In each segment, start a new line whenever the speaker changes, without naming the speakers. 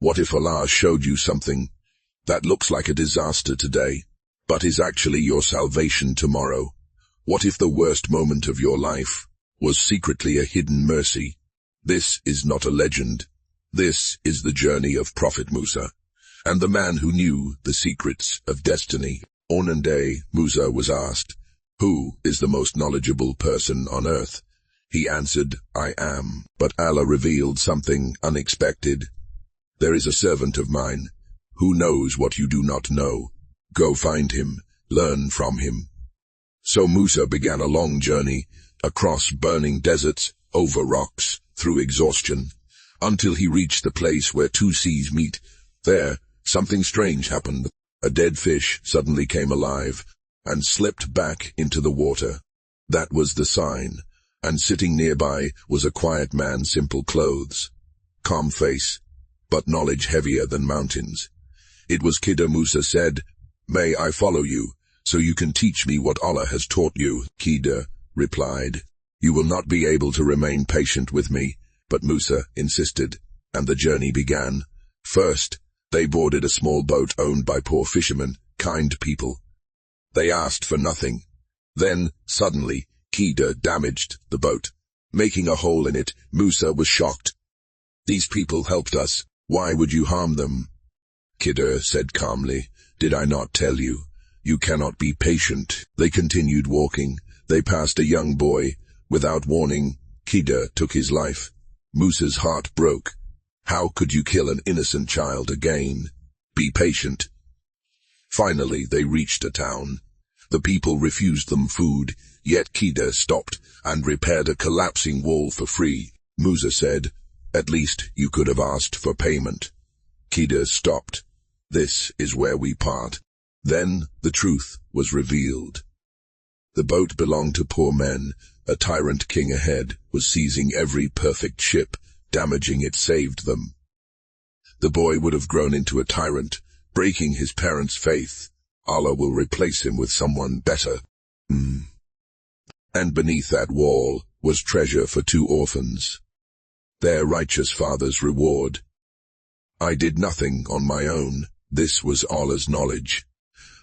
What if Allah showed you something that looks like a disaster today, but is actually your salvation tomorrow? What if the worst moment of your life was secretly a hidden mercy? This is not a legend. This is the journey of Prophet Musa, and the man who knew the secrets of destiny. On one day, Musa was asked, "Who is the most knowledgeable person on earth?" He answered, "I am." But Allah revealed something unexpected. "There is a servant of mine who knows what you do not know. Go find him, learn from him." So Musa began a long journey across burning deserts, over rocks, through exhaustion, until he reached the place where two seas meet. There, something strange happened. A dead fish suddenly came alive and slipped back into the water. That was the sign, and sitting nearby was a quiet man, simple clothes, calm face, but knowledge heavier than mountains. It was Khidr. Musa said, "May I follow you, so you can teach me what Allah has taught you?" Khidr replied, "You will not be able to remain patient with me." But Musa insisted, and the journey began. First, they boarded a small boat owned by poor fishermen, kind people. They asked for nothing. Then, suddenly, Khidr damaged the boat, making a hole in it. Musa was shocked. "These people helped us. Why would you harm them?" Khidr said calmly, "Did I not tell you? You cannot be patient." They continued walking. They passed a young boy. Without warning, Khidr took his life. Musa's heart broke. How could you kill an innocent child again? Be patient. Finally, they reached a town. The people refused them food, yet Khidr stopped and repaired a collapsing wall for free. Musa said, "At least you could have asked for payment." Khidr stopped. "This is where we part." Then the truth was revealed. The boat belonged to poor men. A tyrant king ahead was seizing every perfect ship. Damaging it saved them. The boy would have grown into a tyrant, breaking his parents' faith. Allah will replace him with someone better. And beneath that wall was treasure for two orphans, their righteous father's reward. I did nothing on my own. This was Allah's knowledge.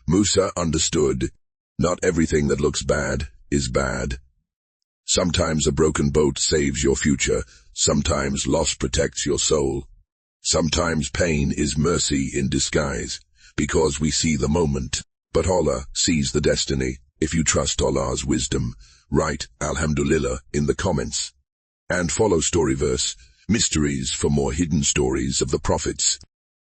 Musa understood. Not everything that looks bad is bad. Sometimes a broken boat saves your future. Sometimes loss protects your soul. Sometimes pain is mercy in disguise, because we see the moment. But Allah sees the destiny. If you trust Allah's wisdom, write Alhamdulillah in the comments. And follow Storyverse Mysteries for more hidden stories of the prophets.